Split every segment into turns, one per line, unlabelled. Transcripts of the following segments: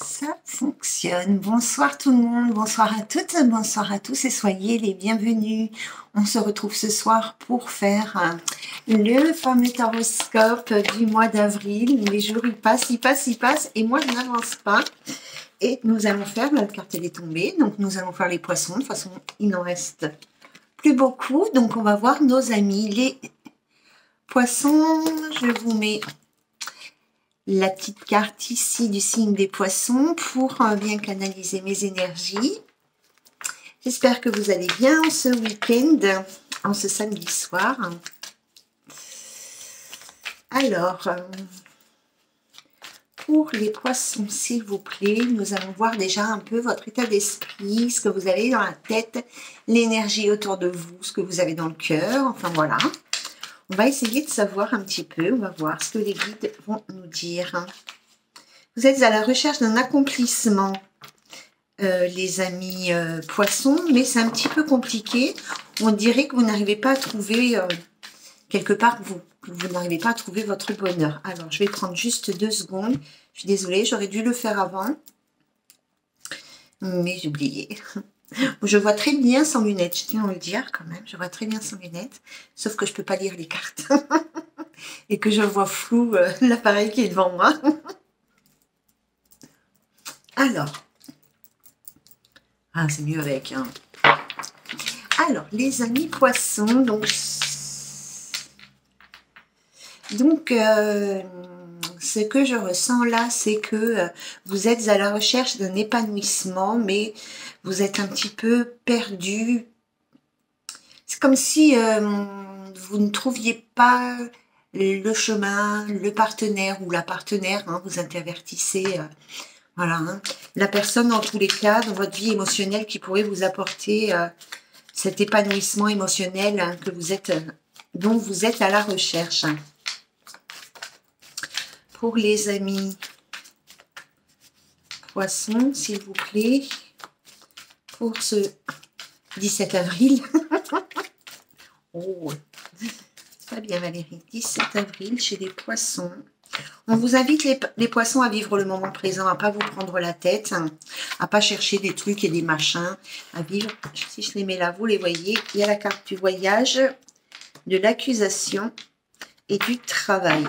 Ça fonctionne. Bonsoir tout le monde, bonsoir à toutes, bonsoir à tous et soyez les bienvenus. On se retrouve ce soir pour faire le fameux taroscope du mois d'avril. Les jours ils passent, ils passent, ils passent et moi je n'avance pas. Et nous allons faire, la carte elle est tombée, donc nous allons faire les poissons. De toute façon, il n'en reste plus beaucoup. Donc on va voir nos amis les poissons. Je vous mets la petite carte ici du signe des poissons pour bien canaliser mes énergies. J'espère que vous allez bien ce week-end, en ce samedi soir. Alors, pour les poissons, s'il vous plaît, nous allons voir déjà un peu votre état d'esprit, ce que vous avez dans la tête, l'énergie autour de vous, ce que vous avez dans le cœur, enfin voilà. On va essayer de savoir un petit peu, on va voir ce que les guides vont nous dire. Vous êtes à la recherche d'un accomplissement, les amis poissons, mais c'est un petit peu compliqué. On dirait que vous n'arrivez pas à trouver, quelque part, que vous n'arrivez pas à trouver votre bonheur. Alors, je vais prendre juste 2 secondes. Je suis désolée, j'aurais dû le faire avant, mais j'ai oublié. Je vois très bien sans lunettes, je tiens à le dire quand même. Je vois très bien sans lunettes, sauf que je ne peux pas lire les cartes. Et que je vois flou l'appareil qui est devant moi. Alors. Ah, c'est mieux avec. Hein. Alors, les amis poissons, ce que je ressens là, c'est que vous êtes à la recherche d'un épanouissement, mais vous êtes un petit peu perdu. C'est comme si vous ne trouviez pas le chemin, le partenaire ou la partenaire, hein, vous intervertissez, voilà, hein, la personne dans tous les cas dans votre vie émotionnelle qui pourrait vous apporter cet épanouissement émotionnel hein, que vous êtes, dont vous êtes à la recherche. Pour les amis poissons, s'il vous plaît, pour ce 17 avril. Oh, très bien Valérie, 17 avril chez les poissons. On vous invite les poissons à vivre le moment présent, à pas vous prendre la tête, hein, à pas chercher des trucs et des machins, à vivre. Si je les mets là, vous les voyez, il y a la carte du voyage, de l'accusation et du travail.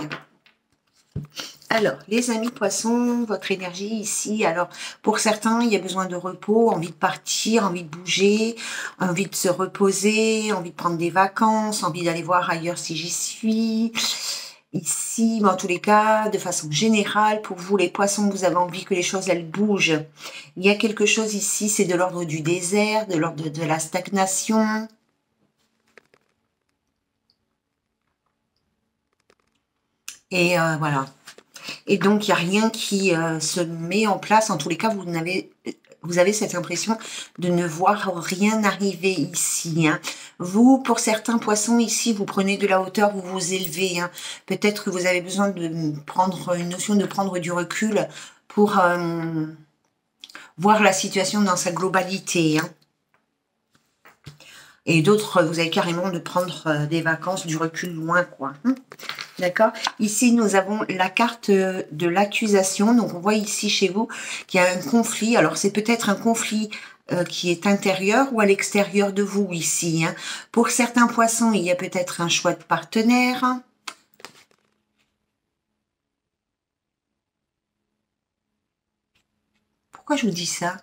Alors, les amis poissons, votre énergie ici, alors pour certains, il y a besoin de repos, envie de partir, envie de bouger, envie de se reposer, envie de prendre des vacances, envie d'aller voir ailleurs si j'y suis. Ici, mais en tous les cas, de façon générale, pour vous les poissons, vous avez envie que les choses, elles bougent. Il y a quelque chose ici, c'est de l'ordre du désert, de l'ordre de la stagnation. Et voilà. Et donc, il n'y a rien qui se met en place. En tous les cas, vous avez cette impression de ne voir rien arriver ici. Hein. Vous, pour certains poissons ici, vous prenez de la hauteur, vous vous élevez. Hein. Peut-être que vous avez besoin de prendre une notion de prendre du recul pour voir la situation dans sa globalité. Hein. Et d'autres, vous avez carrément de prendre des vacances, du recul loin, quoi. Hein. D'accord. Ici, nous avons la carte de l'accusation. Donc, on voit ici chez vous qu'il y a un conflit. Alors, c'est peut-être un conflit qui est intérieur ou à l'extérieur de vous ici. Hein. Pour certains poissons, il y a peut-être un choix de partenaire. Pourquoi je vous dis ça?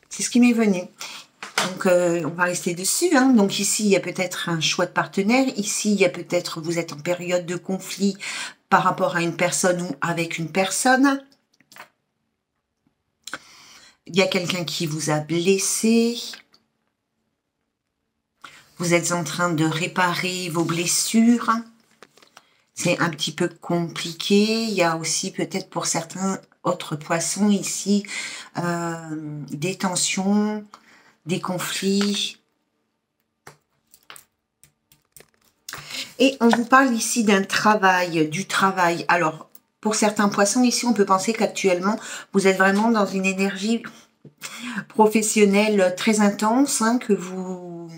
C'est ce qui m'est venu. Donc, on va rester dessus. Hein. Donc, ici, il y a peut-être un choix de partenaire. Ici, il y a peut-être, vous êtes en période de conflit par rapport à une personne ou avec une personne. Il y a quelqu'un qui vous a blessé. Vous êtes en train de réparer vos blessures. C'est un petit peu compliqué. Il y a aussi peut-être pour certains autres poissons ici des tensions, des conflits. Et on vous parle ici d'un travail, du travail. Alors, pour certains poissons ici, on peut penser qu'actuellement, vous êtes vraiment dans une énergie professionnelle très intense, hein, que vous...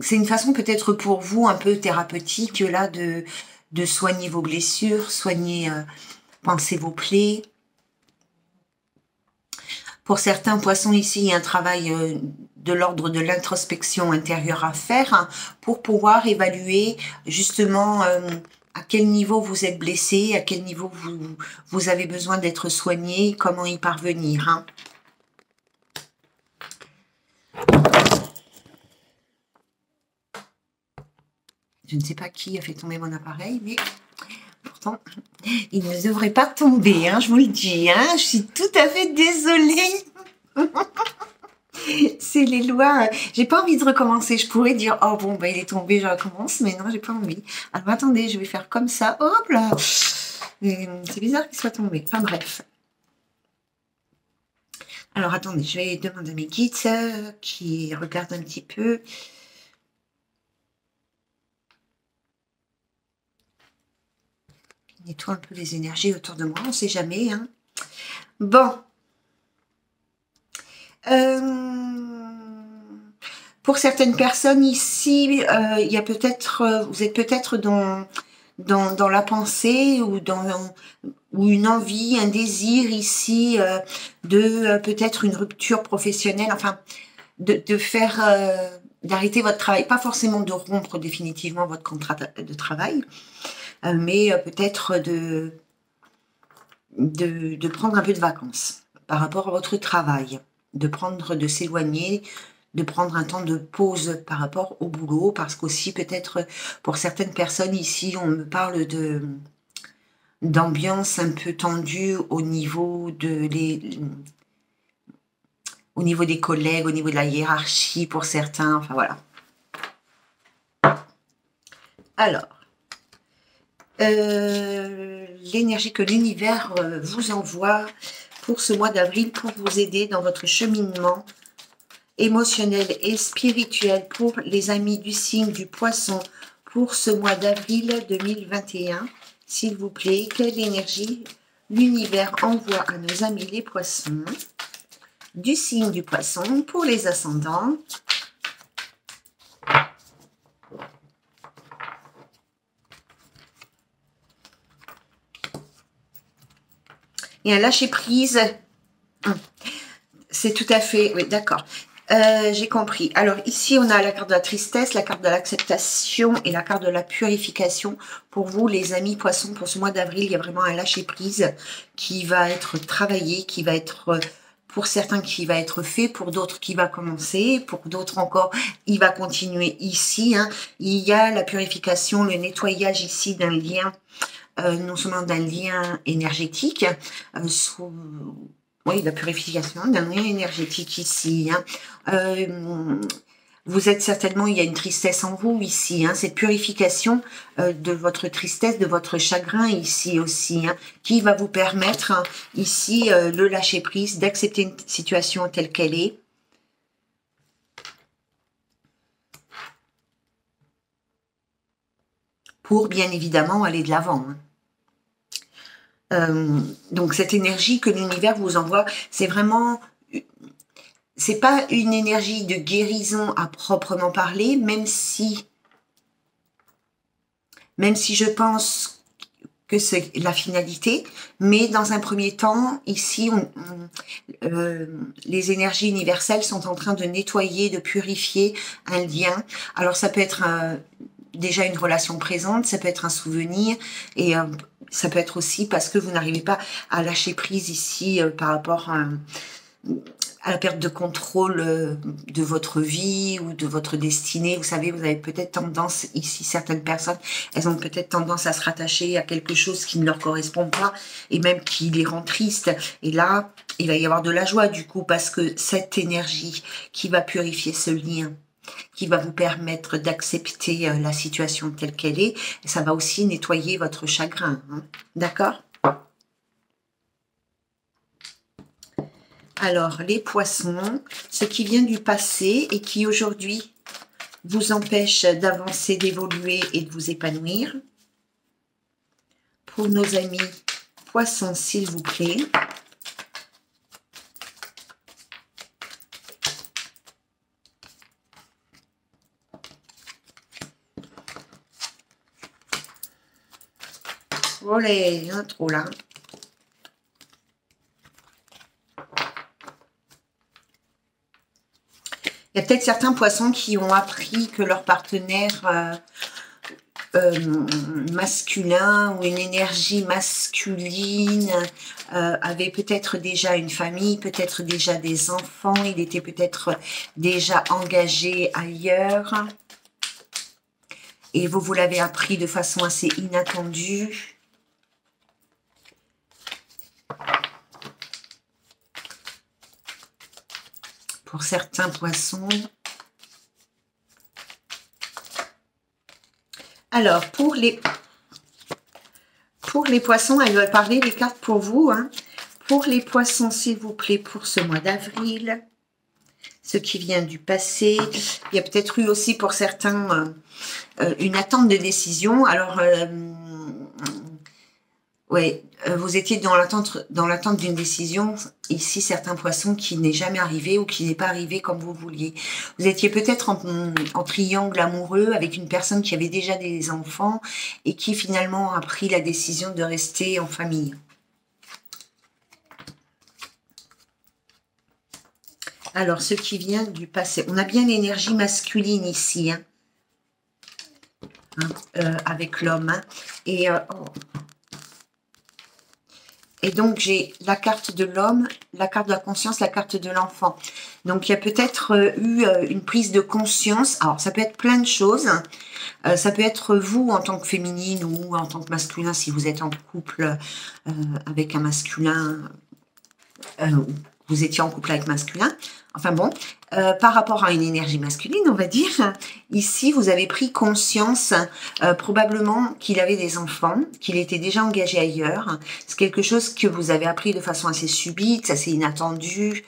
C'est une façon peut-être pour vous un peu thérapeutique là de soigner vos blessures, soigner Pensez vos plaies. Pour certains poissons ici, il y a un travail de l'ordre de l'introspection intérieure à faire hein, pour pouvoir évaluer justement à quel niveau vous êtes blessé, à quel niveau vous avez besoin d'être soigné, comment y parvenir. Hein. Je ne sais pas qui a fait tomber mon appareil, mais pourtant, il ne devrait pas tomber, hein, je vous le dis. Hein, je suis tout à fait désolée. C'est les lois. J'ai pas envie de recommencer. Je pourrais dire, oh bon, bah, il est tombé, je recommence. Mais non, j'ai pas envie. Alors attendez, je vais faire comme ça. Hop là. C'est bizarre qu'il soit tombé. Enfin bref. Alors attendez, je vais demander à mes guides qui regardent un petit peu. Nettoie un peu les énergies autour de moi, on ne sait jamais. Hein. Bon. Pour certaines personnes ici, il y a peut-être, vous êtes peut-être dans la pensée ou une envie, un désir ici de peut-être une rupture professionnelle, enfin de faire, d'arrêter votre travail, pas forcément de rompre définitivement votre contrat de travail, mais peut-être de prendre un peu de vacances par rapport à votre travail, de s'éloigner, de prendre un temps de pause par rapport au boulot, parce qu'aussi peut-être pour certaines personnes ici, on me parle d'ambiance un peu tendue au niveau au niveau des collègues, au niveau de la hiérarchie pour certains, enfin voilà. Alors, l'énergie que l'univers vous envoie pour ce mois d'avril pour vous aider dans votre cheminement émotionnel et spirituel pour les amis du signe du poisson pour ce mois d'avril 2021. S'il vous plaît, quelle énergie l'univers envoie à nos amis les poissons du signe du poisson pour les ascendants. Et un lâcher prise. C'est tout à fait, oui, d'accord. J'ai compris. Alors ici, on a la carte de la tristesse, la carte de l'acceptation et la carte de la purification. Pour vous, les amis poissons, pour ce mois d'avril, il y a vraiment un lâcher-prise qui va être travaillé, qui va être, pour certains, qui va être fait, pour d'autres, qui va commencer, pour d'autres encore, il va continuer ici. Hein. Il y a la purification, le nettoyage ici d'un lien, non seulement d'un lien énergétique, oui, la purification d'un lien énergétique ici. Hein. Vous êtes certainement, il y a une tristesse en vous ici, hein, cette purification de votre tristesse, de votre chagrin ici aussi, hein, qui va vous permettre hein, ici le lâcher prise, d'accepter une situation telle qu'elle est. Pour bien évidemment aller de l'avant. Hein. Donc cette énergie que l'univers vous envoie, c'est vraiment, c'est pas une énergie de guérison à proprement parler, même si je pense que c'est la finalité, mais dans un premier temps, ici, les énergies universelles sont en train de nettoyer, de purifier un lien. Alors ça peut être déjà une relation présente, ça peut être un souvenir, et ça peut être aussi parce que vous n'arrivez pas à lâcher prise ici par rapport à la perte de contrôle de votre vie ou de votre destinée. Vous savez, vous avez peut-être tendance, ici, certaines personnes, elles ont peut-être tendance à se rattacher à quelque chose qui ne leur correspond pas et même qui les rend tristes. Et là, il va y avoir de la joie du coup parce que cette énergie qui va purifier ce lien, qui va vous permettre d'accepter la situation telle qu'elle est, ça va aussi nettoyer votre chagrin. Hein. D'accord ? Alors, les poissons, ce qui vient du passé et qui aujourd'hui vous empêche d'avancer, d'évoluer et de vous épanouir. Pour nos amis poissons, s'il vous plaît. Oh là, il y en a trop là. Il y a peut-être certains poissons qui ont appris que leur partenaire masculin ou une énergie masculine avait peut-être déjà une famille, peut-être déjà des enfants, il était peut-être déjà engagé ailleurs et vous l'avez appris de façon assez inattendue. Pour certains poissons. Alors, pour les poissons, elles veulent parler les cartes pour vous. Hein. Pour les poissons, s'il vous plaît, pour ce mois d'avril, ce qui vient du passé. Il y a peut-être eu aussi pour certains une attente de décision. Alors, ouais, vous étiez dans l'attente d'une décision. Ici, certains poissons qui n'est jamais arrivé ou qui n'est pas arrivé comme vous vouliez. Vous étiez peut-être en triangle amoureux avec une personne qui avait déjà des enfants et qui finalement a pris la décision de rester en famille. Alors, ce qui vient du passé. On a bien l'énergie masculine ici, hein, avec l'homme. Hein, et donc, j'ai la carte de l'homme, la carte de la conscience, la carte de l'enfant. Donc, il y a peut-être eu une prise de conscience. Alors, ça peut être plein de choses. Ça peut être vous en tant que féminine ou en tant que masculin, si vous êtes en couple avec un masculin, vous étiez en couple avec masculin. Enfin bon, par rapport à une énergie masculine, on va dire, ici, vous avez pris conscience probablement qu'il avait des enfants, qu'il était déjà engagé ailleurs. C'est quelque chose que vous avez appris de façon assez subite, assez inattendue,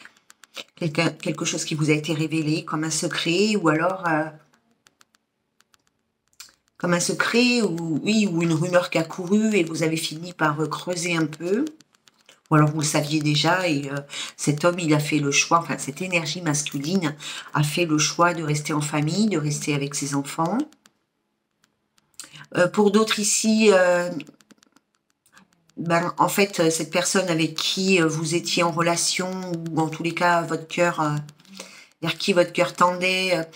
quelque chose qui vous a été révélé comme un secret, ou alors comme un secret, ou oui, ou une rumeur qui a couru et vous avez fini par creuser un peu. Ou alors vous le saviez déjà et cet homme, il a fait le choix, enfin cette énergie masculine a fait le choix de rester en famille, de rester avec ses enfants. Pour d'autres ici, en fait, cette personne avec qui vous étiez en relation, ou en tous les cas, votre cœur, vers qui votre cœur tendait,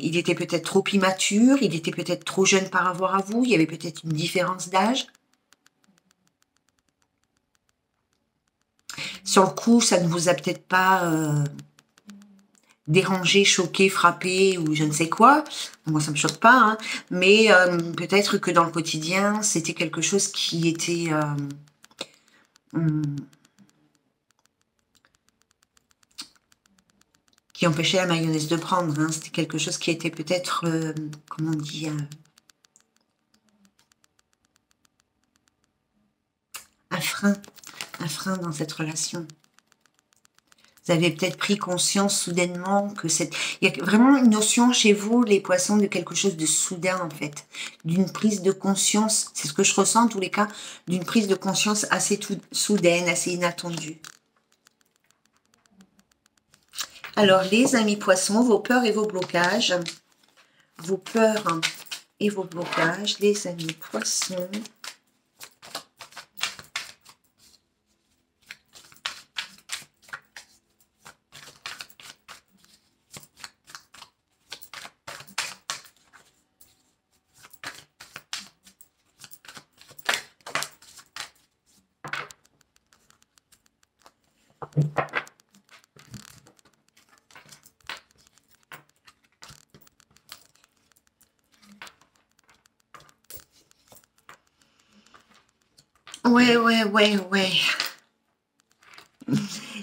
il était peut-être trop immature, il était peut-être trop jeune par rapport à vous, il y avait peut-être une différence d'âge. Sur le coup, ça ne vous a peut-être pas dérangé, choqué, frappé ou je ne sais quoi. Moi, ça me choque pas, hein. Mais peut-être que dans le quotidien, c'était quelque chose qui était qui empêchait la mayonnaise de prendre. Hein. C'était quelque chose qui était peut-être, comment on dit, un frein dans cette relation. Vous avez peut-être pris conscience soudainement que il y a vraiment une notion chez vous, les poissons, de quelque chose de soudain en fait, d'une prise de conscience, c'est ce que je ressens en tous les cas, d'une prise de conscience assez soudaine, assez inattendue. Alors les amis poissons, vos peurs et vos blocages, les amis poissons. Ouais.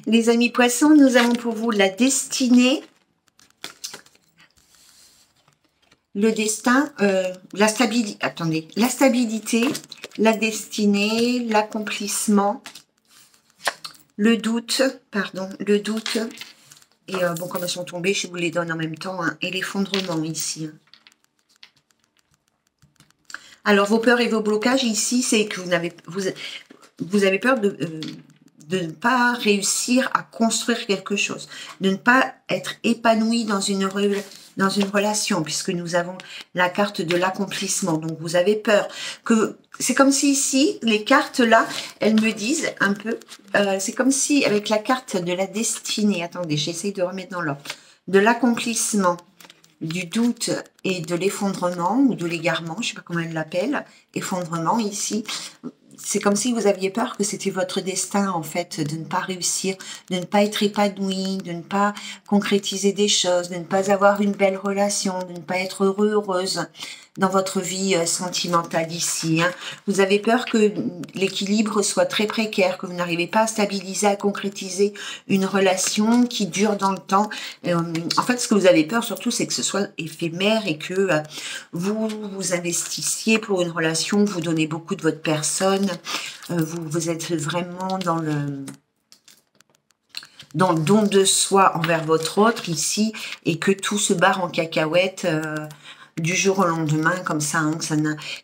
Les amis poissons, nous avons pour vous la destinée, le destin, la stabilité, attendez, la stabilité, la destinée, l'accomplissement, le doute, et bon, comme elles sont tombées, je vous les donne en même temps, hein, et l'effondrement ici. Hein. Alors, vos peurs et vos blocages ici, c'est que vous avez peur de ne pas réussir à construire quelque chose, de ne pas être épanoui dans une relation, puisque nous avons la carte de l'accomplissement. Donc, vous avez peur que... C'est comme si ici, les cartes là, elles me disent un peu... c'est comme si, avec la carte de la destinée... Attendez, j'essaye de remettre dans l'ordre. de l'accomplissement, du doute et de l'effondrement ou de l'égarement, je ne sais pas comment elle l'appelle, effondrement ici. C'est comme si vous aviez peur que c'était votre destin, en fait, de ne pas réussir, de ne pas être épanoui, de ne pas concrétiser des choses, de ne pas avoir une belle relation, de ne pas être heureux, heureuse dans votre vie sentimentale ici. Hein. Vous avez peur que l'équilibre soit très précaire, que vous n'arrivez pas à stabiliser, à concrétiser une relation qui dure dans le temps. En fait, ce que vous avez peur surtout, c'est que ce soit éphémère et que vous vous investissiez pour une relation, vous donnez beaucoup de votre personne, vous êtes vraiment dans le don de soi envers votre autre ici, et que tout se barre en cacahuète du jour au lendemain, comme ça, hein, que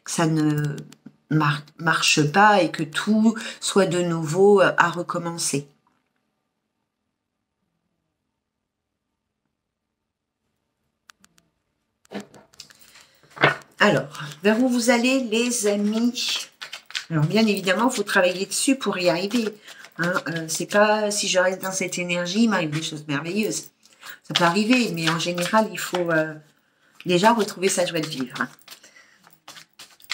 ça ne marche pas et que tout soit de nouveau à recommencer. Alors, vers où vous allez, les amis? Alors, bien évidemment, il faut travailler dessus pour y arriver. Hein. C'est pas si je reste dans cette énergie, il m'arrive des choses merveilleuses. Ça peut arriver, mais en général, il faut déjà retrouver sa joie de vivre. Hein.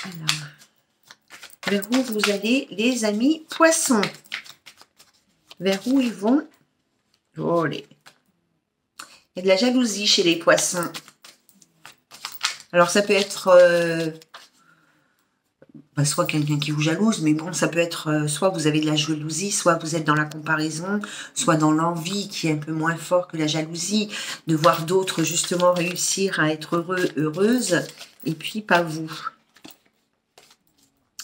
Alors, vers où vous allez, les amis poissons? Vers où ils vont? Oh, il y a de la jalousie chez les poissons. Alors, ça peut être soit quelqu'un qui vous jalouse, mais bon, ça peut être soit vous avez de la jalousie, soit vous êtes dans la comparaison, soit dans l'envie qui est un peu moins fort que la jalousie, de voir d'autres justement réussir à être heureux, heureuses, et puis pas vous.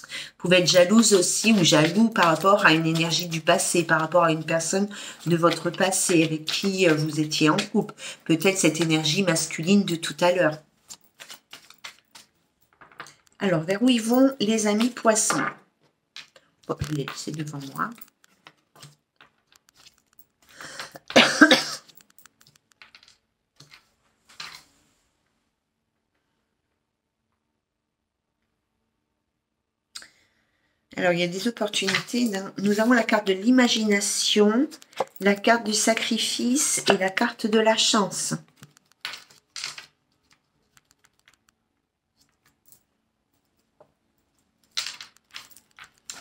Vous pouvez être jalouse aussi ou jaloux par rapport à une énergie du passé, par rapport à une personne de votre passé avec qui vous étiez en couple. Peut-être cette énergie masculine de tout à l'heure. Alors, vers où ils vont, les amis poissons? Bon, c'est devant moi. Alors, il y a des opportunités. Nous avons la carte de l'imagination, la carte du sacrifice et la carte de la chance.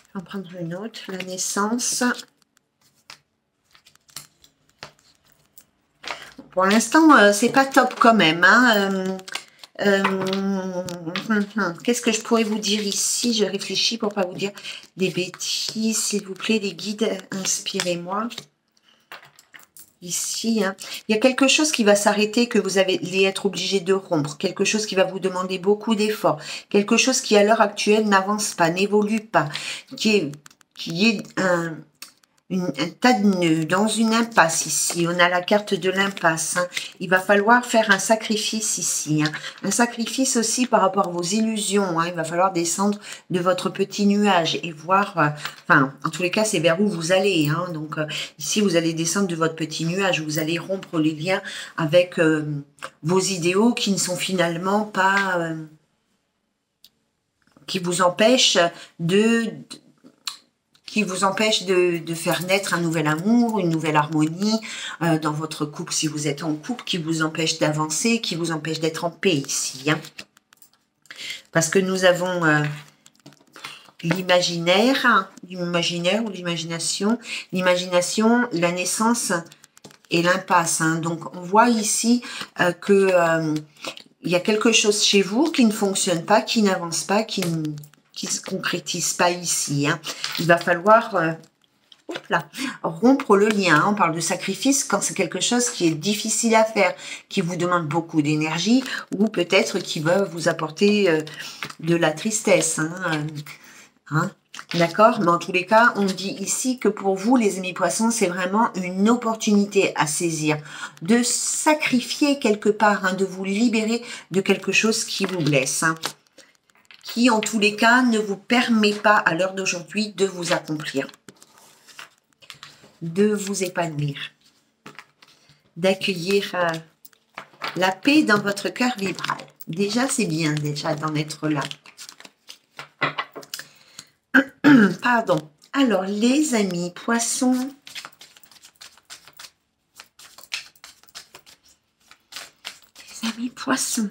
Je vais en prendre une autre. La naissance. Pour l'instant, c'est pas top quand même. Hein. Qu'est-ce que je pourrais vous dire ici? Je réfléchis pour pas vous dire des bêtises. S'il vous plaît, les guides, inspirez-moi. Ici, hein. Il y a quelque chose qui va s'arrêter, que vous allez être obligé de rompre. Quelque chose qui va vous demander beaucoup d'efforts. Quelque chose qui, à l'heure actuelle, n'avance pas, n'évolue pas. Qui est un tas de nœuds, dans une impasse ici. On a la carte de l'impasse. Hein. Il va falloir faire un sacrifice ici. Hein. Un sacrifice aussi par rapport à vos illusions. Hein. Il va falloir descendre de votre petit nuage et voir... enfin, en tous les cas, c'est vers où vous allez. Hein. Donc, ici, vous allez descendre de votre petit nuage. Vous allez rompre les liens avec vos idéaux qui ne sont finalement pas... qui vous empêchent qui vous empêche de faire naître un nouvel amour, une nouvelle harmonie dans votre couple si vous êtes en couple, qui vous empêche d'avancer, qui vous empêche d'être en paix ici. Hein. Parce que nous avons l'imaginaire ou l'imagination, la naissance et l'impasse. Hein. Donc on voit ici que il y a quelque chose chez vous qui ne fonctionne pas, qui n'avance pas, qui ne se concrétise pas ici. Hein. Il va falloir rompre le lien. Hein. On parle de sacrifice quand c'est quelque chose qui est difficile à faire, qui vous demande beaucoup d'énergie ou peut-être qui va vous apporter de la tristesse. Hein. D'accord? Mais en tous les cas, on dit ici que pour vous, les amis poissons, c'est vraiment une opportunité à saisir, de sacrifier quelque part, hein, de vous libérer de quelque chose qui vous blesse. Hein. Qui, en tous les cas, ne vous permet pas, à l'heure d'aujourd'hui, de vous accomplir, de vous épanouir, d'accueillir la paix dans votre cœur vibral. Déjà, c'est bien, déjà, d'en être là. Pardon. Alors, les amis poissons, poissons.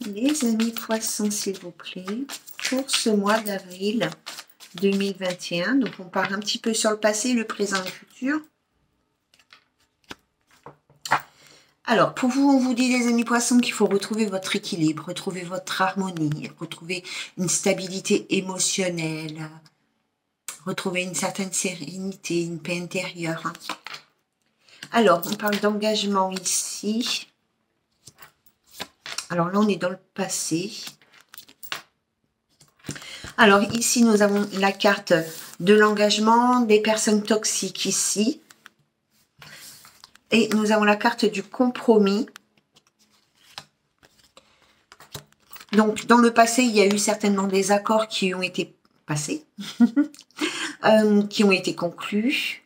Les amis poissons, s'il vous plaît, pour ce mois d'avril 2021. Donc, on part un petit peu sur le passé, le présent et le futur. Alors, pour vous, on vous dit, les amis poissons, qu'il faut retrouver votre équilibre, retrouver votre harmonie, retrouver une stabilité émotionnelle, retrouver une certaine sérénité, une paix intérieure. Alors, on parle d'engagement ici. Alors là, on est dans le passé. Alors ici, nous avons la carte de l'engagement, des personnes toxiques ici. Et nous avons la carte du compromis. Donc, dans le passé, il y a eu certainement des accords qui ont été passés, qui ont été conclus,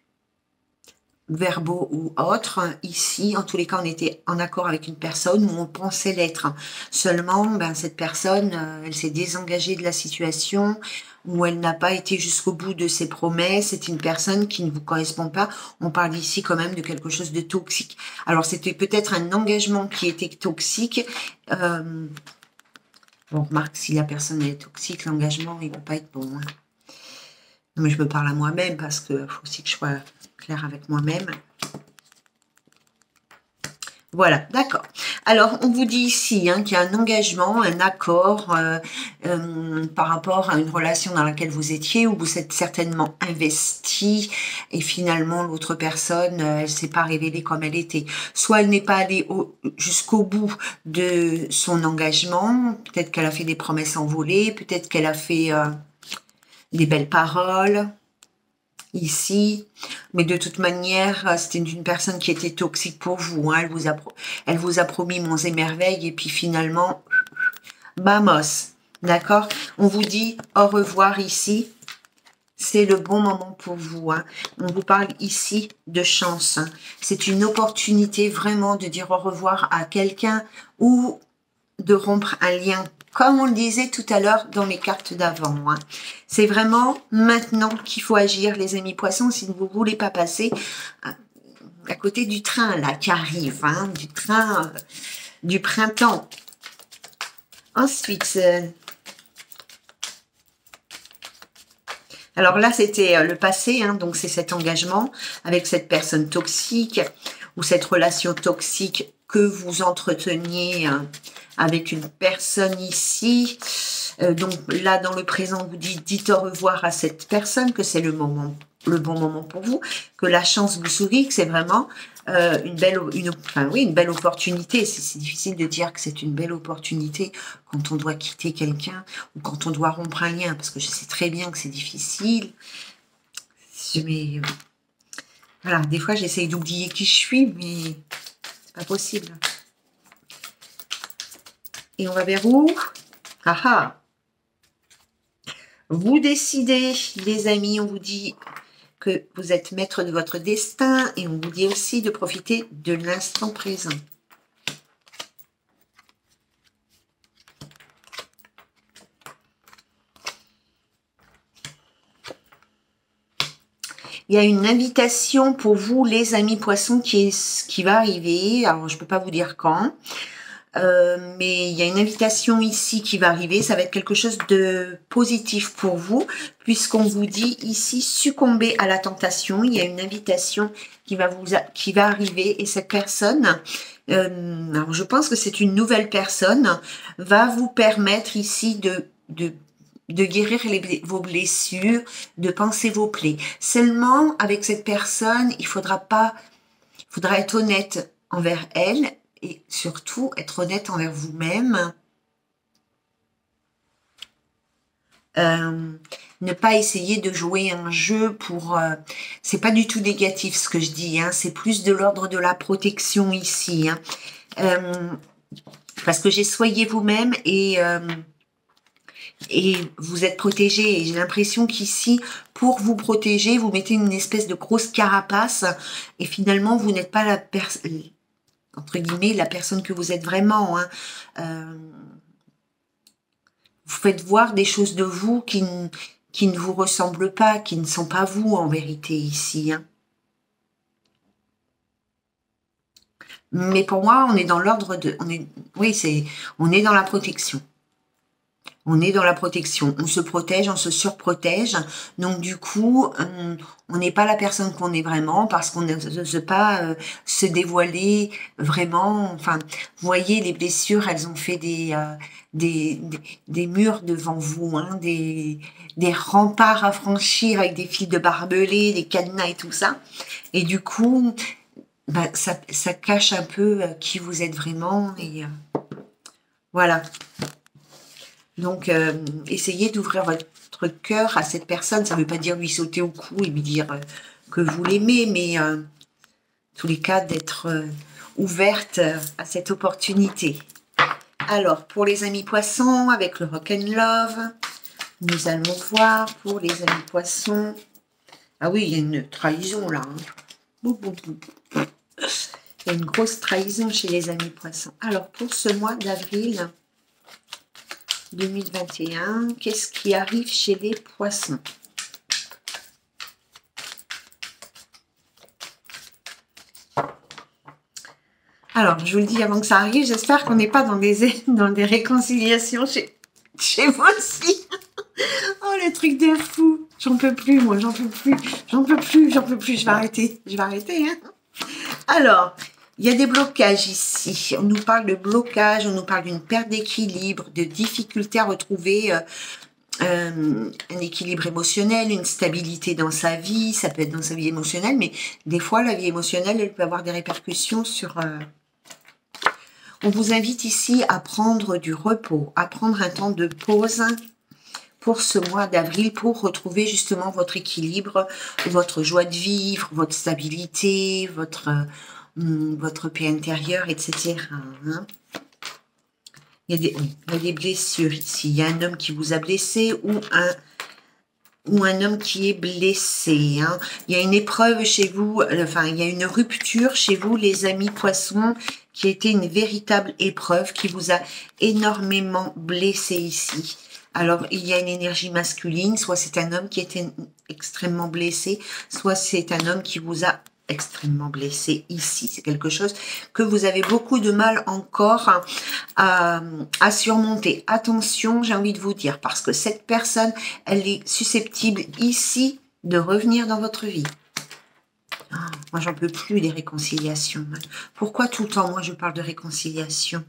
verbaux ou autres. Ici, en tous les cas, on était en accord avec une personne où on pensait l'être. Seulement, ben, cette personne, elle s'est désengagée de la situation, où elle n'a pas été jusqu'au bout de ses promesses. C'est une personne qui ne vous correspond pas. On parle ici quand même de quelque chose de toxique. Alors, c'était peut-être un engagement qui était toxique. On remarque, si la personne est toxique, l'engagement, il ne va pas être bon. Hein. Mais je me parle à moi-même parce qu'il faut aussi que je sois claire avec moi-même. Voilà, d'accord. Alors, on vous dit ici hein, qu'il y a un engagement, un accord par rapport à une relation dans laquelle vous étiez, où vous êtes certainement investi, et finalement, l'autre personne, elle s'est pas révélée comme elle était. Soit elle n'est pas allée jusqu'au bout de son engagement, peut-être qu'elle a fait des promesses envolées, peut-être qu'elle a fait des belles paroles, ici, mais de toute manière, c'était une personne qui était toxique pour vous. Hein. Elle vous a promis monts et merveilles, et puis finalement, vamos, d'accord? On vous dit au revoir ici. C'est le bon moment pour vous. Hein. On vous parle ici de chance. Hein. C'est une opportunité vraiment de dire au revoir à quelqu'un ou de rompre un lien, comme on le disait tout à l'heure dans les cartes d'avant. Hein. C'est vraiment maintenant qu'il faut agir, les amis poissons, si vous ne voulez pas passer à côté du train là qui arrive, hein, du train du printemps. Ensuite, alors là c'était le passé, hein, donc c'est cet engagement avec cette personne toxique ou cette relation toxique que vous entreteniez avec une personne ici. Donc là, dans le présent, vous dites au revoir à cette personne, que c'est le bon moment pour vous, que la chance vous sourit, que c'est vraiment une belle opportunité. C'est difficile de dire que c'est une belle opportunité quand on doit quitter quelqu'un ou quand on doit rompre un lien, parce que je sais très bien que c'est difficile. Mais voilà, des fois, j'essaye d'oublier qui je suis, mais c'est pas possible. Et on va vers où? Ah ah! Vous décidez, les amis, on vous dit que vous êtes maître de votre destin et on vous dit aussi de profiter de l'instant présent. Il y a une invitation pour vous, les amis poissons, qui va arriver. Alors, je ne peux pas vous dire quand. Mais il y a une invitation ici qui va arriver, ça va être quelque chose de positif pour vous, puisqu'on vous dit ici succomber à la tentation. Il y a une invitation qui va arriver, et cette personne, alors je pense que c'est une nouvelle personne, va vous permettre ici de guérir vos blessures, de panser vos plaies. Seulement, avec cette personne, il faudra être honnête envers elle, et surtout, être honnête envers vous-même. Ne pas essayer de jouer un jeu pour... c'est pas du tout négatif ce que je dis, hein, c'est plus de l'ordre de la protection ici. Hein. Parce que j'ai soyez vous-même et vous êtes protégé. Et j'ai l'impression qu'ici, pour vous protéger, vous mettez une espèce de grosse carapace et finalement, vous n'êtes pas la personne... entre guillemets, la personne que vous êtes vraiment. Hein. Vous faites voir des choses de vous qui qui ne vous ressemblent pas, qui ne sont pas vous en vérité ici. Hein. Mais pour moi, on est dans l'ordre de... on est dans la protection. On est dans la protection, on se protège, on se surprotège. Donc du coup, on n'est pas la personne qu'on est vraiment parce qu'on n'ose pas se dévoiler vraiment. Enfin, vous voyez, les blessures, elles ont fait des murs devant vous, hein, des remparts à franchir avec des fils de barbelés, des cadenas et tout ça. Et du coup, bah, ça cache un peu qui vous êtes vraiment. Et voilà. Donc, essayez d'ouvrir votre cœur à cette personne. Ça ne veut pas dire lui sauter au cou et lui dire que vous l'aimez, mais en tous les cas, d'être ouverte à cette opportunité. Alors, pour les amis poissons, avec le Rock and Love, nous allons voir pour les amis poissons. Ah oui, il y a une trahison là. Hein. Boum, boum, boum. Il y a une grosse trahison chez les amis poissons. Alors, pour ce mois d'avril 2021, qu'est-ce qui arrive chez les poissons? Alors, je vous le dis avant que ça arrive, j'espère qu'on n'est pas dans des réconciliations chez vous aussi. Oh, le truc de fou. J'en peux plus, moi, j'en peux plus. J'en peux plus, je vais arrêter. Hein. Alors, il y a des blocages ici. On nous parle de blocage, on nous parle d'une perte d'équilibre, de difficulté à retrouver un équilibre émotionnel, une stabilité dans sa vie. Ça peut être dans sa vie émotionnelle, mais des fois, la vie émotionnelle, elle peut avoir des répercussions sur... On vous invite ici à prendre du repos, à prendre un temps de pause pour ce mois d'avril, pour retrouver justement votre équilibre, votre joie de vivre, votre stabilité, votre paix intérieure, etc. Hein. Il y a des blessures ici. Il y a un homme qui vous a blessé ou un homme qui est blessé. Hein. Il y a une épreuve chez vous, enfin, il y a une rupture chez vous, les amis poissons, qui a été une véritable épreuve, qui vous a énormément blessé ici. Alors, il y a une énergie masculine, soit c'est un homme qui était extrêmement blessé, soit c'est un homme qui vous a extrêmement blessé ici. C'est quelque chose que vous avez beaucoup de mal encore à surmonter. Attention, j'ai envie de vous dire, parce que cette personne, elle est susceptible ici de revenir dans votre vie. Oh, moi, j'en peux plus des réconciliations. Pourquoi tout le temps, moi, je parle de réconciliation?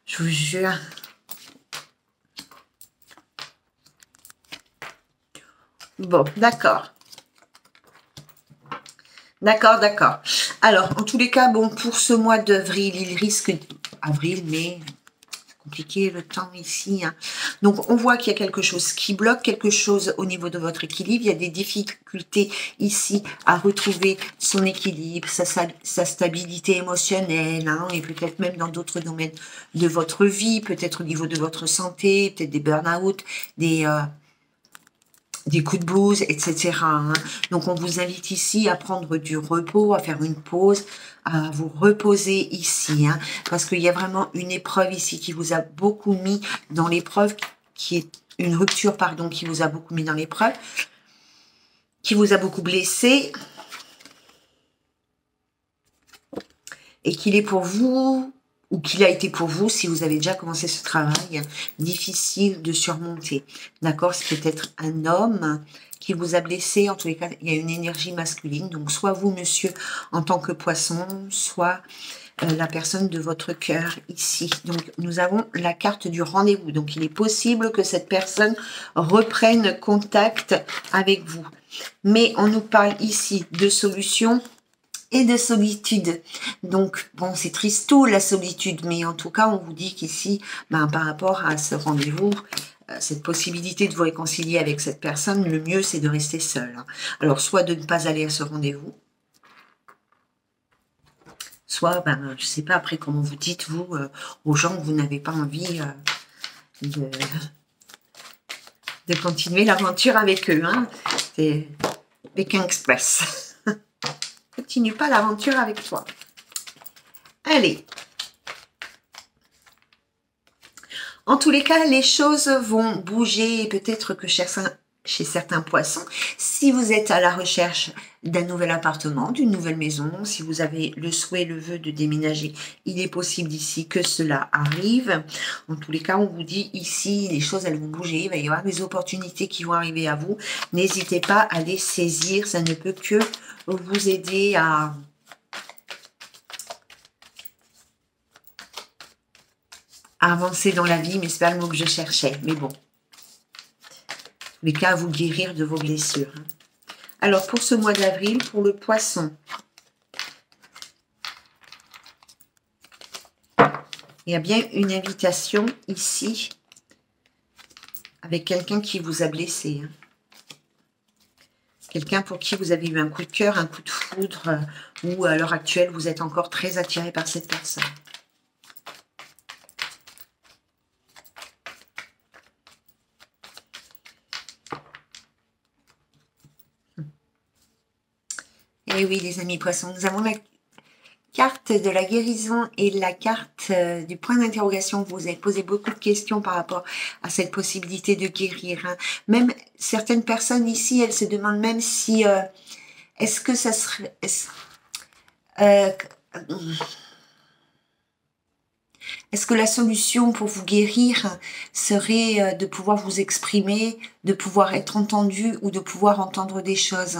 Je vous jure. Bon, d'accord. D'accord. Alors, en tous les cas, bon, pour ce mois d'avril, il risque... Avril, mai... compliqué le temps ici. Hein. Donc, on voit qu'il y a quelque chose qui bloque, quelque chose au niveau de votre équilibre. Il y a des difficultés ici à retrouver son équilibre, sa stabilité émotionnelle. Hein. On est peut-être même dans d'autres domaines de votre vie, peut-être au niveau de votre santé, peut-être des burn-out, des coups de blues, etc. Hein. Donc, on vous invite ici à prendre du repos, à faire une pause, à vous reposer ici. Hein, parce qu'il y a vraiment une épreuve ici qui vous a beaucoup mis dans l'épreuve, qui est une rupture, pardon, qui vous a beaucoup mis dans l'épreuve, qui vous a beaucoup blessé, et qu'il est pour vous... ou qu'il a été pour vous, si vous avez déjà commencé ce travail, difficile de surmonter. D'accord? C'est peut-être un homme qui vous a blessé. En tous les cas, il y a une énergie masculine. Donc, soit vous, monsieur, en tant que poisson, soit la personne de votre cœur ici. Donc, nous avons la carte du rendez-vous. Donc, il est possible que cette personne reprenne contact avec vous. Mais on nous parle ici de solutions et de solitude. Donc, bon, c'est triste tout, la solitude, mais en tout cas, on vous dit qu'ici, ben, par rapport à ce rendez-vous, cette possibilité de vous réconcilier avec cette personne, le mieux, c'est de rester seul. Hein. Alors, soit de ne pas aller à ce rendez-vous, soit, ben, je sais pas après comment vous dites, vous, aux gens que vous n'avez pas envie de continuer l'aventure avec eux. Hein. C'est Pékin Express. Continue pas l'aventure avec toi. Allez. En tous les cas, les choses vont bouger. Peut-être que chez certains poissons. Si vous êtes à la recherche d'un nouvel appartement, d'une nouvelle maison, si vous avez le souhait, le vœu de déménager, il est possible d'ici que cela arrive. En tous les cas, on vous dit ici, les choses, elles vont bouger, il va y avoir des opportunités qui vont arriver à vous. N'hésitez pas à les saisir, ça ne peut que vous aider à avancer dans la vie, mais c'est pas le mot que je cherchais, mais bon. Les cas à vous guérir de vos blessures. Alors, pour ce mois d'avril, pour le poisson, il y a bien une invitation ici avec quelqu'un qui vous a blessé. Hein. Quelqu'un pour qui vous avez eu un coup de cœur, un coup de foudre, ou à l'heure actuelle, vous êtes encore très attiré par cette personne. Et oui, les amis poissons, nous avons la carte de la guérison et la carte du point d'interrogation. Vous avez posé beaucoup de questions par rapport à cette possibilité de guérir. Hein. Même certaines personnes ici, elles se demandent même si... est-ce que ça serait... Est-ce que la solution pour vous guérir serait de pouvoir vous exprimer, de pouvoir être entendu ou de pouvoir entendre des choses?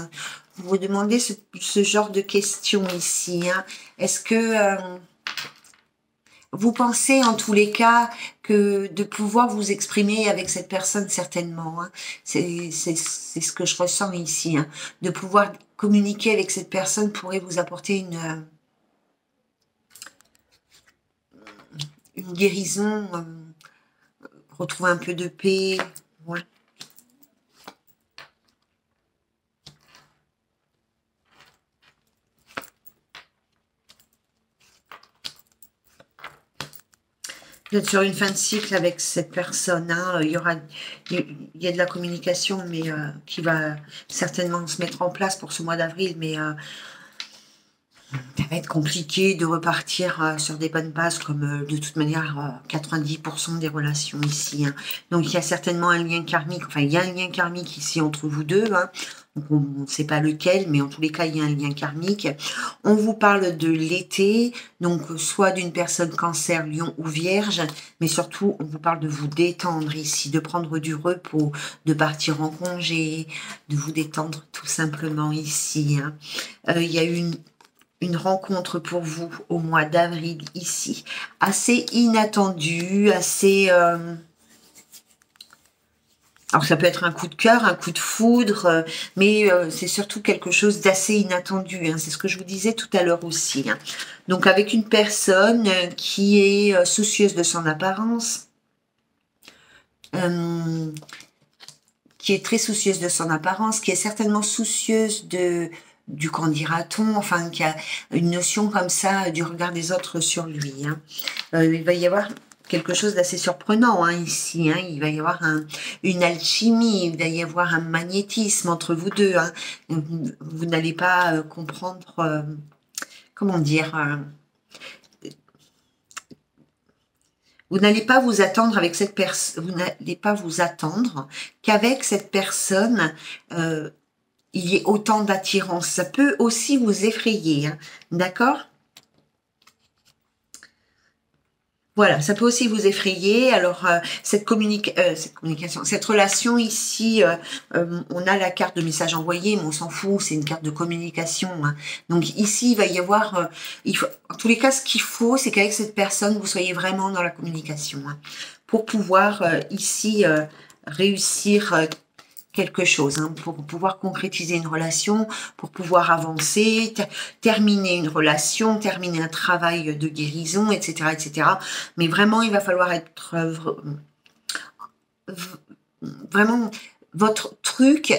Vous vous demandez ce genre de questions ici. Hein. Est-ce que vous pensez en tous les cas que de pouvoir vous exprimer avec cette personne, certainement, hein, c'est ce que je ressens ici, hein, de pouvoir communiquer avec cette personne pourrait vous apporter une guérison, retrouver un peu de paix, ouais. Vous êtes sur une fin de cycle avec cette personne, hein. Il y a de la communication, mais qui va certainement se mettre en place pour ce mois d'avril, mais ça va être compliqué de repartir sur des bonnes bases, comme de toute manière 90% des relations ici. Hein. Donc il y a certainement un lien karmique, enfin il y a un lien karmique ici entre vous deux, hein. Donc on ne sait pas lequel, mais en tous les cas il y a un lien karmique. On vous parle de l'été, donc soit d'une personne cancer, lion ou vierge, mais surtout on vous parle de vous détendre ici, de prendre du repos, de partir en congé, de vous détendre tout simplement ici. Hein. Il y a une rencontre pour vous au mois d'avril ici, assez inattendue, assez... alors ça peut être un coup de cœur, un coup de foudre, mais c'est surtout quelque chose d'assez inattendu, hein, c'est ce que je vous disais tout à l'heure aussi. Hein. Donc avec une personne qui est soucieuse de son apparence, qui est très soucieuse de son apparence, qui est certainement soucieuse du qu'en dira-t-on, enfin qui a une notion comme ça du regard des autres sur lui. Hein. Il va y avoir quelque chose d'assez surprenant hein, ici. Hein. Il va y avoir une alchimie, il va y avoir un magnétisme entre vous deux. Hein. Vous n'allez pas comprendre, comment dire, vous n'allez pas vous attendre avec cette personne, vous n'allez pas vous attendre qu'avec cette personne, il y ait autant d'attirance. Ça peut aussi vous effrayer, hein, d'accord? Voilà, ça peut aussi vous effrayer. Alors, cette communication, cette relation ici, on a la carte de message envoyé, mais on s'en fout, c'est une carte de communication. Hein. Donc ici, il va y avoir, en tous les cas, ce qu'il faut, c'est qu'avec cette personne, vous soyez vraiment dans la communication. Hein, pour pouvoir ici réussir quelque chose, hein, pour pouvoir concrétiser une relation, pour pouvoir avancer, terminer une relation, terminer un travail de guérison, etc., etc. Mais vraiment, il va falloir être vraiment votre truc.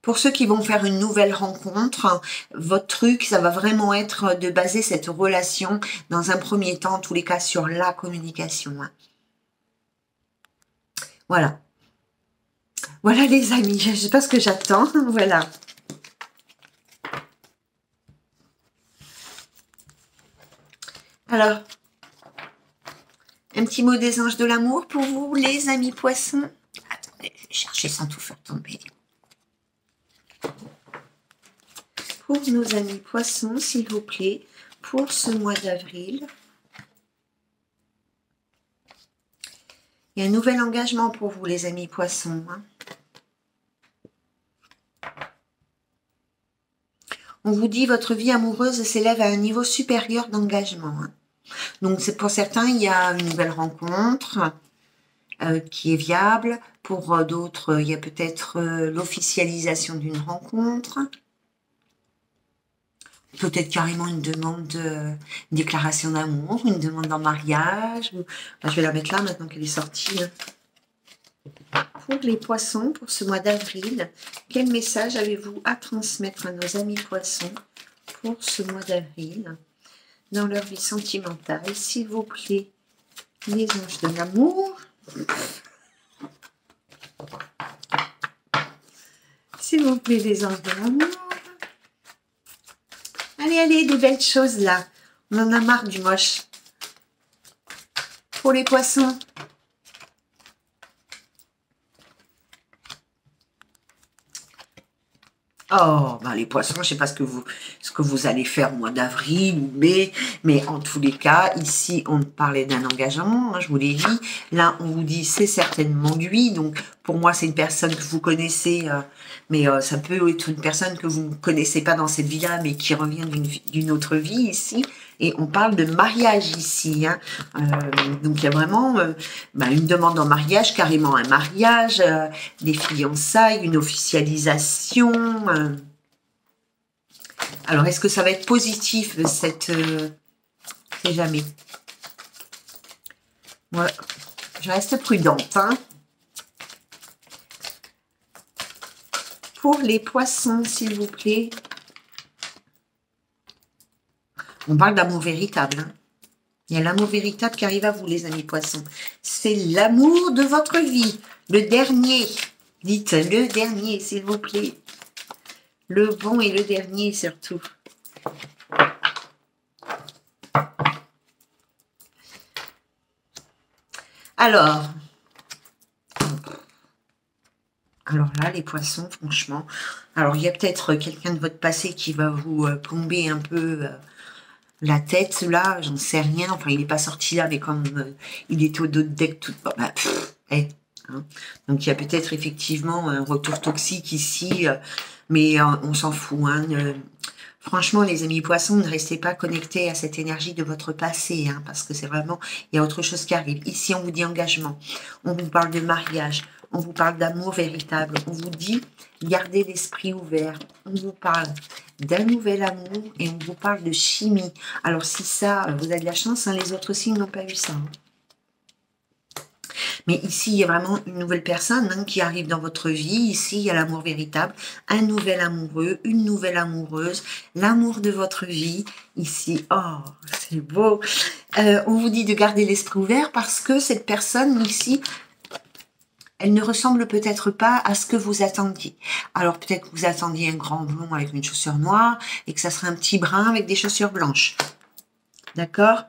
Pour ceux qui vont faire une nouvelle rencontre, votre truc, ça va vraiment être de baser cette relation dans un premier temps, en tous les cas, sur la communication. Hein. Voilà. Voilà les amis, je ne sais pas ce que j'attends, voilà. Alors, un petit mot des anges de l'amour pour vous, les amis poissons. Attendez, chercher sans tout faire tomber. Pour nos amis poissons, s'il vous plaît, pour ce mois d'avril. Il y a un nouvel engagement pour vous, les amis poissons. Hein. On vous dit votre vie amoureuse s'élève à un niveau supérieur d'engagement. Hein. Donc, c'est pour certains, il y a une nouvelle rencontre qui est viable. Pour d'autres, il y a peut-être l'officialisation d'une rencontre. Peut-être carrément une demande, une déclaration d'amour, une demande en mariage. Je vais la mettre là maintenant qu'elle est sortie. Pour les poissons, pour ce mois d'avril, quel message avez-vous à transmettre à nos amis poissons pour ce mois d'avril dans leur vie sentimentale? S'il vous plaît, les anges de l'amour. S'il vous plaît, les anges de l'amour. Allez, allez, des belles choses là. On en a marre du moche. Pour les poissons. Oh, ben les poissons, je ne sais pas ce que vous allez faire au mois d'avril ou mai, mais en tous les cas, ici, on parlait d'un engagement, hein, je vous l'ai dit. Là, on vous dit, c'est certainement lui. Donc, pour moi, c'est une personne que vous connaissez, mais ça peut être une personne que vous ne connaissez pas dans cette vie-là, mais qui revient d'une autre vie ici. Et on parle de mariage ici. Hein. Donc, il y a vraiment une demande en mariage, carrément un mariage, des fiançailles, une officialisation. Alors, est-ce que ça va être positif, cette... je sais jamais. Moi, je reste prudente. Hein. Pour les poissons, s'il vous plaît. On parle d'amour véritable. Hein. Il y a l'amour véritable qui arrive à vous, les amis poissons. C'est l'amour de votre vie. Le dernier. Dites le dernier, s'il vous plaît. Le bon et le dernier, surtout. Alors là, les poissons, franchement. Alors, il y a peut-être quelqu'un de votre passé qui va vous plomber un peu... la tête, là, j'en sais rien. Enfin, il n'est pas sorti là, mais comme il était au dos de deck tout... hein. Donc, il y a peut-être effectivement un retour toxique ici, mais on s'en fout. Hein. Franchement, les amis poissons, ne restez pas connectés à cette énergie de votre passé, hein, parce que c'est vraiment... Il y a autre chose qui arrive. Ici, on vous dit engagement. On vous parle de mariage. On vous parle d'amour véritable. On vous dit, gardez l'esprit ouvert. On vous parle d'un nouvel amour et on vous parle de chimie. Alors, si ça, vous avez de la chance, hein, les autres signes n'ont pas eu ça. Hein. Mais ici, il y a vraiment une nouvelle personne hein, qui arrive dans votre vie. Ici, il y a l'amour véritable, un nouvel amoureux, une nouvelle amoureuse, l'amour de votre vie. Ici, oh, c'est beau. On vous dit de garder l'esprit ouvert parce que cette personne ici... elle ne ressemble peut-être pas à ce que vous attendiez. Alors peut-être que vous attendiez un grand blond avec une chaussure noire et que ça serait un petit brun avec des chaussures blanches. D'accord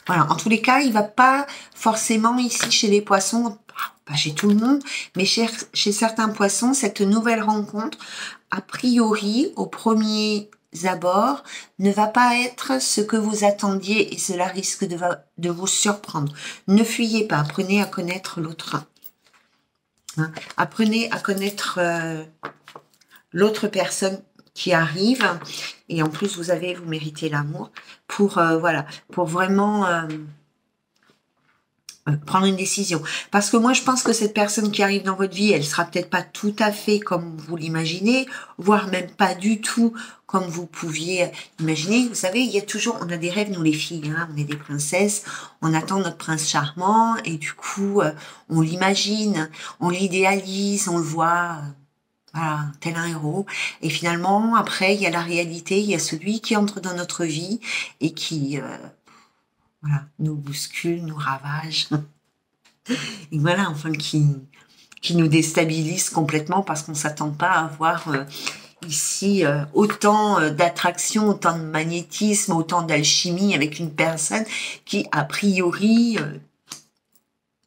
Voilà, en tous les cas, il ne va pas forcément ici chez les poissons, pas chez tout le monde, mais chez certains poissons, cette nouvelle rencontre, a priori, au premier abord, ne va pas être ce que vous attendiez et cela risque de vous surprendre. Ne fuyez pas, apprenez à connaître l'autre. Hein, apprenez à connaître l'autre personne qui arrive et en plus vous méritez l'amour pour voilà, pour vraiment prendre une décision. Parce que moi, je pense que cette personne qui arrive dans votre vie, elle sera peut-être pas tout à fait comme vous l'imaginez, voire même pas du tout comme vous pouviez imaginer. Vous savez, il y a toujours, on a des rêves, nous les filles, hein, on est des princesses, on attend notre prince charmant, et du coup, on l'imagine, on l'idéalise, on le voit... voilà, tel un héros. Et finalement, après, il y a la réalité, il y a celui qui entre dans notre vie et qui voilà, nous bouscule, nous ravage. Et voilà, enfin, qui nous déstabilise complètement parce qu'on ne s'attend pas à avoir ici autant d'attraction, autant de magnétisme, autant d'alchimie avec une personne qui, a priori,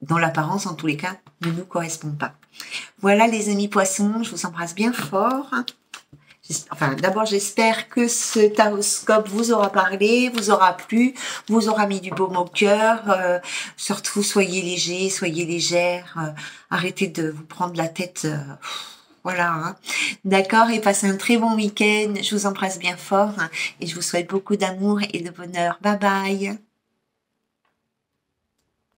dont l'apparence, en tous les cas, ne nous correspond pas. Voilà les amis poissons, je vous embrasse bien fort. Enfin, d'abord, j'espère que ce taroscope vous aura parlé, vous aura plu, vous aura mis du baume au cœur. Surtout, soyez légers, soyez légères. Arrêtez de vous prendre la tête. Voilà. Hein. D'accord, et passez un très bon week-end. Je vous embrasse bien fort hein, et je vous souhaite beaucoup d'amour et de bonheur. Bye bye.